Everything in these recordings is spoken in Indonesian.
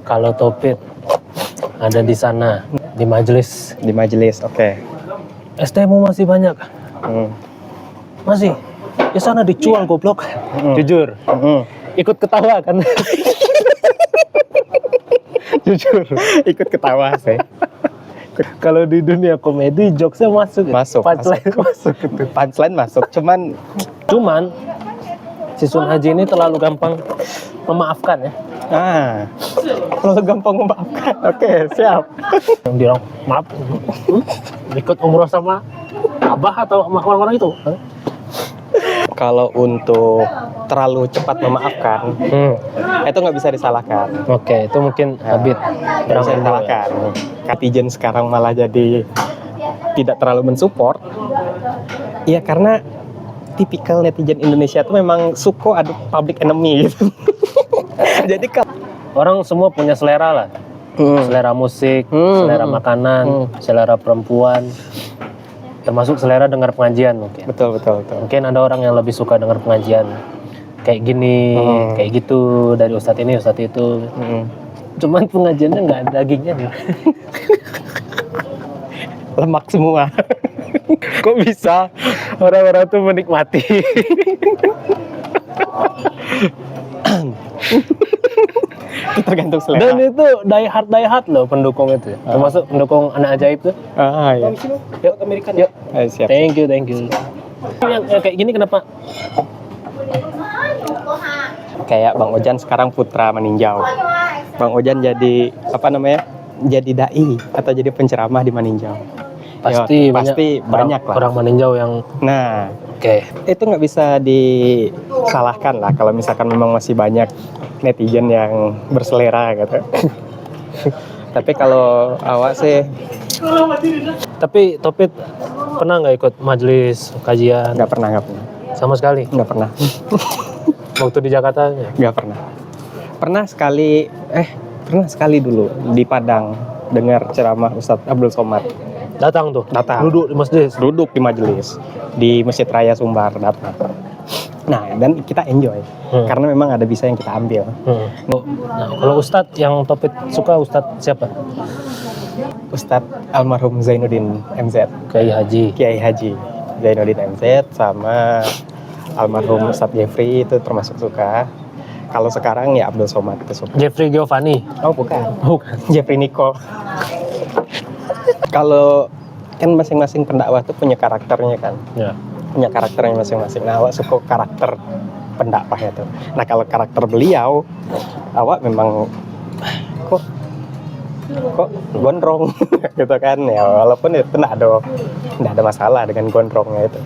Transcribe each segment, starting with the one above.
Kalau Topit ada di sana, di majelis. Di majelis, oke. STMU masih banyak. Masih. Di sana dijual goblok. Jujur. Ikut ketawa kan. Jujur. Ikut ketawa sih. Kalau di dunia komedi jokesnya masuk. Punchline masuk. Punchline masuk. Cuman si Sun Haji ini terlalu gampang memaafkan ya. Kalau gampang memaafkan. Oke, siap. Yang bilang maaf, ikut umroh sama abah atau sama orang-orang itu. Kalau untuk terlalu cepat memaafkan, itu nggak bisa disalahkan. Oke, itu mungkin habit Nggak bisa disalahkan. Netizen sekarang malah jadi tidak terlalu mensupport. Ya karena tipikal netizen Indonesia itu memang suko ada public enemy gitu. Jadi kalau orang semua punya selera lah. Selera musik, selera makanan, selera perempuan, termasuk selera dengar pengajian mungkin. Betul. Mungkin ada orang yang lebih suka dengar pengajian kayak gini, kayak gitu dari ustadz ini, ustadz itu. Cuman pengajiannya nggak ada dagingnya. lemak semua. Kok bisa orang-orang tuh menikmati? Itu tergantung selera. Dan itu die hard loh pendukung itu. Termasuk pendukung Anak Ajaib tuh. Iya. Yuk Amerika. Yuk. Siap. Thank you. Yang kayak gini kenapa? Kayak Bang Ojan sekarang putra meninjau. Bang Ojan jadi jadi dai atau jadi penceramah di Maninjau. Pasti banyak lah orang meninjau yang itu nggak bisa disalahkan lah kalau misalkan memang masih banyak netizen yang berselera gitu. Tapi kalau awak sih, tapi Topit pernah nggak ikut majelis kajian? nggak pernah Sama sekali. nggak pernah Waktu di Jakarta? nggak pernah. Pernah sekali dulu di Padang dengar ceramah Ustadz Abdul Somad. Datang. Duduk di majelis di Masjid Raya Sumbar, datang. Nah, dan kita enjoy karena memang ada bisa yang kita ambil. Nah, kalau Ustadz yang Topit suka, Ustadz siapa? Ustadz almarhum Zainuddin MZ, Kiai Haji Zainuddin MZ, sama almarhum Ustadz Jeffrey itu termasuk suka. Kalau sekarang ya Abdul Somad itu suka. Jeffrey Giovanni? Oh bukan. Jeffrey Nicole. Kalau kan masing-masing pendakwah itu punya karakternya kan. Ya. Punya karakternya masing-masing. Nah, awak suka karakter pendakwahnya tuh. Nah, kalau karakter beliau, awak memang kok gondrong gitu kan. Ya walaupun itu enggak ada masalah dengan gondrongnya itu.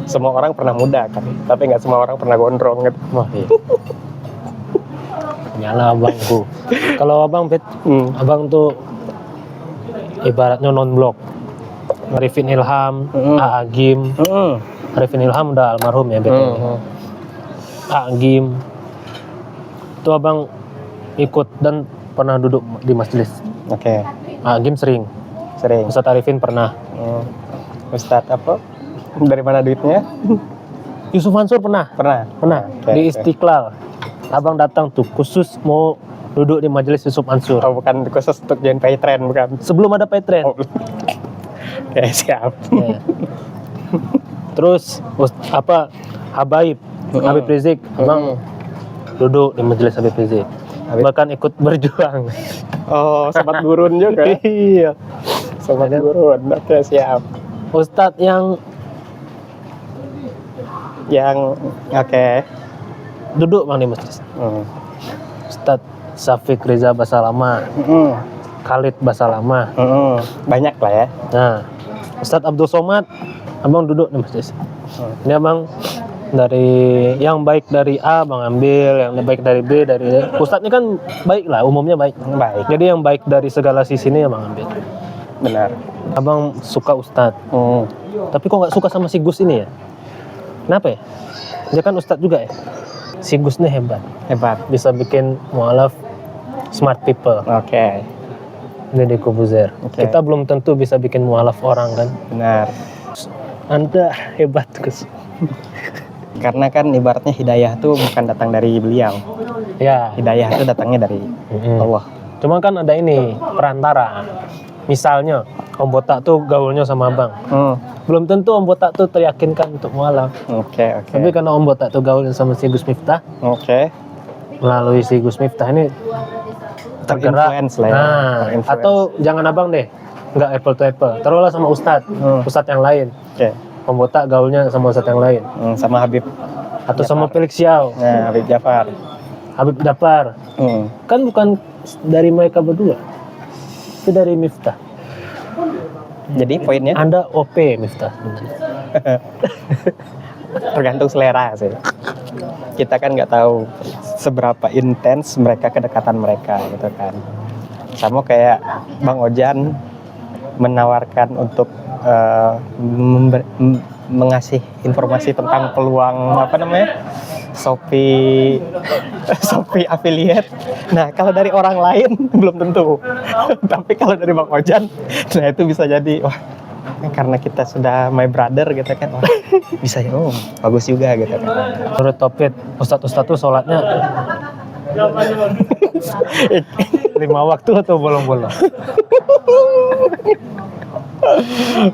Semua orang pernah muda kan, tapi nggak semua orang pernah gondrong gitu. Wah, iya. Nyala abangku. Kalau abang abang tuh ibaratnya non-blok. Arifin Ilham, Agim. Arifin Ilham udah almarhum ya betul. Agim. Itu abang ikut dan pernah duduk di majelis. Oke. Agim sering. Ustadz Arifin pernah. Ustadz apa? Dari mana duitnya? Yusuf Mansur pernah. Di Istiqlal. Abang datang tuh khusus mau duduk di majelis Yusuf Mansur. Oh, bukan khusus untuk join Paytrend, bukan? Sebelum ada Paytrend. Oke, siap. Ya. Terus Habib Rizik, abang duduk di majelis Habib Rizik. Bahkan ikut berjuang. Oh, sobat gurun juga. Iya. Sobat gurun. Oke, siap. Ustadz yang duduk bang di majelis. Ustadz Syafiq Riza Basalama, Khalid Basalama, banyak lah ya. Nah, Ustadz Abdul Somad, abang duduk di majelis. Ini abang dari yang baik dari A bang ambil, yang baik dari B dari D. Ustadz ini kan baik lah, umumnya baik. Jadi yang baik dari segala sisi ini abang ambil. Benar. Abang suka Ustadz. Tapi kok nggak suka sama si Gus ini ya? Kenapa ya? Dia kan Ustadz juga ya. Si Gus ini hebat. Bisa bikin mualaf smart people. Oke. Deddy Corbuzier. Kita belum tentu bisa bikin mualaf orang kan. Benar. Anda hebat Gus. Karena kan ibaratnya hidayah tuh bukan datang dari beliau. Ya. Hidayah itu datangnya dari Allah. Cuma kan ada ini perantara. Misalnya Om Botak tuh gaulnya sama abang. Belum tentu Om Botak tuh teryakinkan untuk mualaf. Oke. Tapi karena Om Botak tuh gaulnya sama si Gus Miftah, Oke. melalui si Gus Miftah ini tergerak. Terinfluence lah ya. Nah, Terinfluence. atau jangan abang deh, nggak apple to apple. Taruhlah sama Ustadz yang lain. Oke. Om Botak gaulnya sama Ustadz yang lain. Sama Habib. Atau sama Jafar. Felix Xiao, Nah, Habib Jafar. Habib Jafar. Kan bukan dari mereka berdua, itu dari Miftah. Jadi poinnya Anda OP Miftah sebenarnya. tergantung selera sih. Kita kan nggak tahu seberapa intens mereka kedekatan mereka gitu kan. Sama kayak Bang Ojan menawarkan untuk mengasih informasi tentang peluang apa namanya Shopee affiliate. Nah kalau dari orang lain belum tentu, tapi kalau dari Bang Ojan, nah itu bisa jadi wah karena kita sudah my brother gitu kan, wah, bisa ya, oh bagus juga gitu kan. Menurut Topit, Ustadz tuh sholatnya 5 waktu atau bolong-bolong?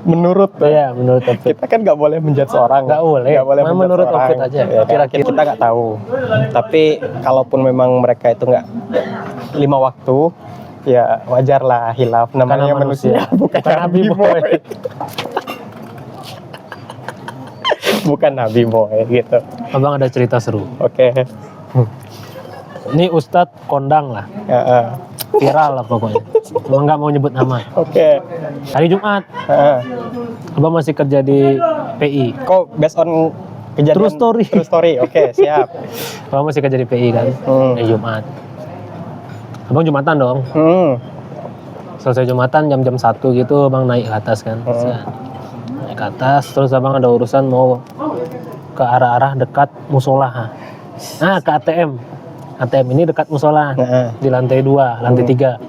Menurut Ya, menurut Topit. kita kan nggak boleh menjudge seorang, Nggak boleh. menjudge Menurut seorang. Topit aja. Ya, kan? Kira-kira. Kita nggak tahu, tapi kalaupun memang mereka itu nggak 5 waktu, ya wajar lah hilaf, namanya Karena manusia, bukan nabi boy. Bukan nabi boy gitu. Abang ada cerita seru. Oke. Ini Ustadz kondang lah, viral lah pokoknya. Emang nggak mau nyebut nama. Oke. Hari Jumat, Abang masih kerja di PI. Kok based on kejadian True story. True story. Oke, siap. Abang masih kerja di PI kan, hari Jumat. Abang Jumatan dong. Selesai Jumatan jam-jam 1 gitu, Abang naik ke atas kan. Naik ke atas, terus Abang ada urusan mau ke arah-arah dekat musola. Nah, ke ATM. ATM ini dekat musola, di lantai 2, lantai 3.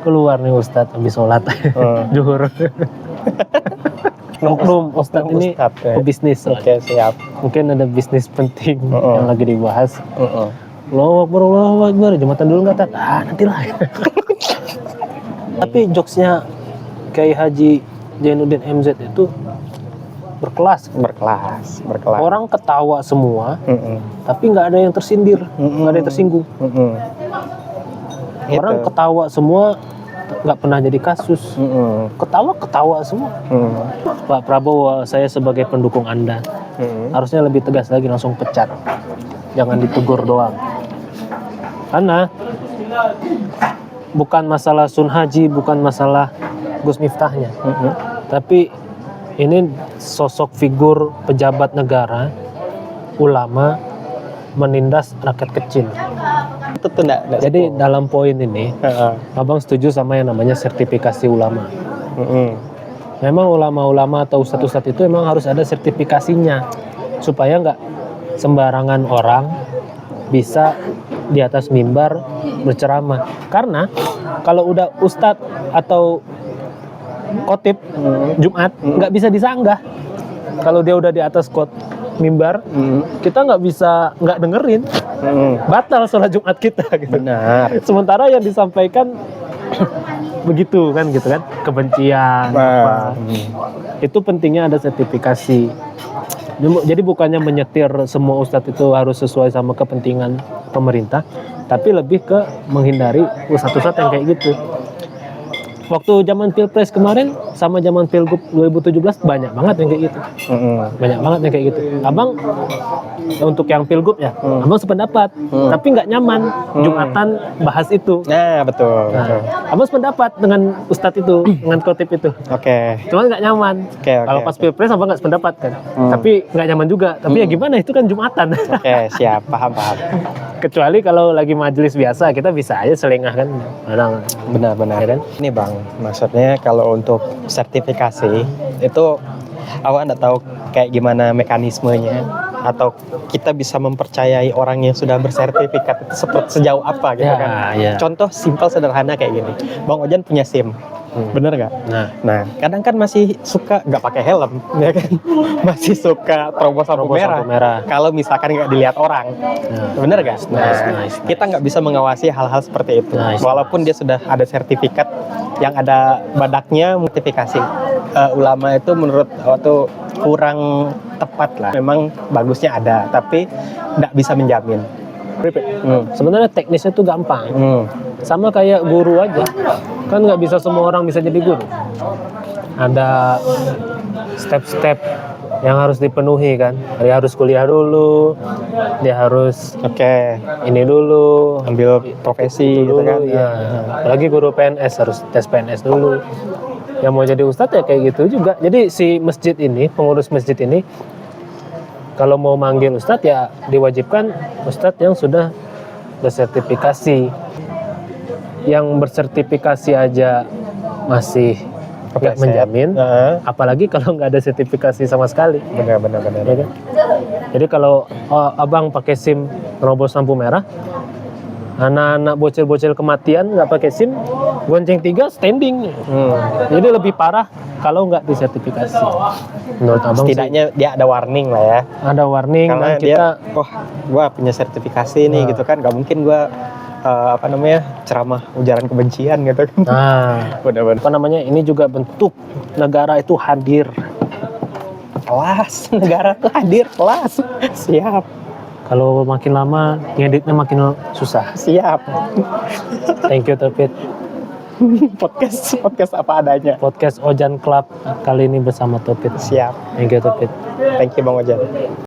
Keluar nih Ustadz habis sholat zuhur. Oknum Ustadz ini bisnis. Oke, siap. Mungkin ada bisnis penting yang lagi dibahas. Allahu Akbar, Jumatan dulu nggak Tat? Nantilah. Tapi jokesnya Kiai Haji Jainuddin MZ itu berkelas. Orang ketawa semua, tapi nggak ada yang tersindir, nggak ada yang tersinggung. Orang ketawa semua, nggak pernah jadi kasus. Ketawa semua. Pak Prabowo, saya sebagai pendukung Anda, harusnya lebih tegas lagi, langsung pecat. Jangan ditegur doang. Karena bukan masalah Sun Haji, bukan masalah Gus Miftahnya, tapi ini sosok figur pejabat negara, ulama, menindas rakyat kecil. Itu tuh enggak. Jadi dalam poin ini, Abang setuju sama yang namanya sertifikasi ulama. Memang ulama-ulama atau ustadz-ustadz itu memang harus ada sertifikasinya, supaya nggak sembarangan orang bisa di atas mimbar berceramah. Karena kalau udah ustadz atau khotib Jumat nggak bisa disanggah. Kalau dia udah di atas mimbar, kita nggak dengerin, batal sholat Jumat kita. Gitu. Benar. Sementara yang disampaikan begitu kan, kebencian. Apa. Itu pentingnya ada sertifikasi. Jadi bukannya menyetir semua ustadz itu harus sesuai sama kepentingan pemerintah, tapi lebih ke menghindari ustadz-ustadz yang kayak gitu. Waktu zaman Pilpres kemarin sama zaman Pilgub 2017 banyak banget yang kayak gitu. Banyak banget yang kayak gitu. Abang untuk yang Pilgub ya, Abang sependapat, tapi nggak nyaman Jumatan bahas itu. Nah, betul. Abang sependapat dengan Ustadz itu, dengan khotib itu. Oke. Cuman nggak nyaman. Kalau pas Pilpres Abang nggak sependapat kan. Tapi nggak nyaman juga. Tapi ya gimana, itu kan Jumatan. Oke, siap, paham. Kecuali kalau lagi majelis biasa, kita bisa aja selengah kan. Benar. Ya kan? Ini Bang, maksudnya kalau untuk sertifikasi itu awak nggak tahu kayak gimana mekanismenya, atau kita bisa mempercayai orang yang sudah bersertifikat itu seperti sejauh apa gitu kan. Ya. Contoh simpel sederhana kayak gini, Bang Ojan punya SIM. Bener nggak? Nah, Nah, kadang kan masih suka nggak pakai helm, ya kan? Masih suka terobos lampu terobos merah. lampu merah. Kalau misalkan nggak dilihat orang, Nah, bener nggak? nice. Kita nggak bisa mengawasi hal-hal seperti itu. Nice. Walaupun dia sudah ada sertifikat yang ada badaknya, sertifikasi. Ulama itu menurut waktu kurang tepat lah. Memang bagusnya ada, tapi nggak bisa menjamin. Sebenarnya teknisnya tuh gampang. Hmm. Sama kayak guru aja. Kan nggak bisa semua orang bisa jadi guru. Ada step-step yang harus dipenuhi kan. Dia harus kuliah dulu, dia harus Oke, ini dulu, ambil profesi itu gitu dulu, kan. ya. Apalagi guru PNS harus tes PNS dulu. Yang mau jadi ustadz ya kayak gitu juga. Jadi si masjid ini, pengurus masjid ini, kalau mau manggil ustadz ya diwajibkan ustadz yang sudah bersertifikasi. Yang bersertifikasi aja masih nggak Kepleset. menjamin, Heeh. apalagi kalau nggak ada sertifikasi sama sekali. Benar. Ya kan? Jadi kalau abang pakai SIM nerobos lampu merah, anak-anak bocil-bocil kematian nggak pakai SIM, gonceng 3 standing. Jadi lebih parah kalau nggak disertifikasi. Menurut abang Setidaknya dia ada warning lah ya. sih, ada warning Karena dan kita dia, wah, gua punya sertifikasi nih Nah. gitu kan, nggak mungkin gua ceramah ujaran kebencian gitu kan. Benar-benar. apa namanya, ini juga bentuk negara itu hadir. Kelas negara tuh hadir, kelas. Siap. Kalau makin lama ngeditnya makin susah. Siap. Thank you Topit. podcast apa adanya. Podcast Ojan Club kali ini bersama Topit. Siap. Thank you Topit. Thank you Bang Ojan.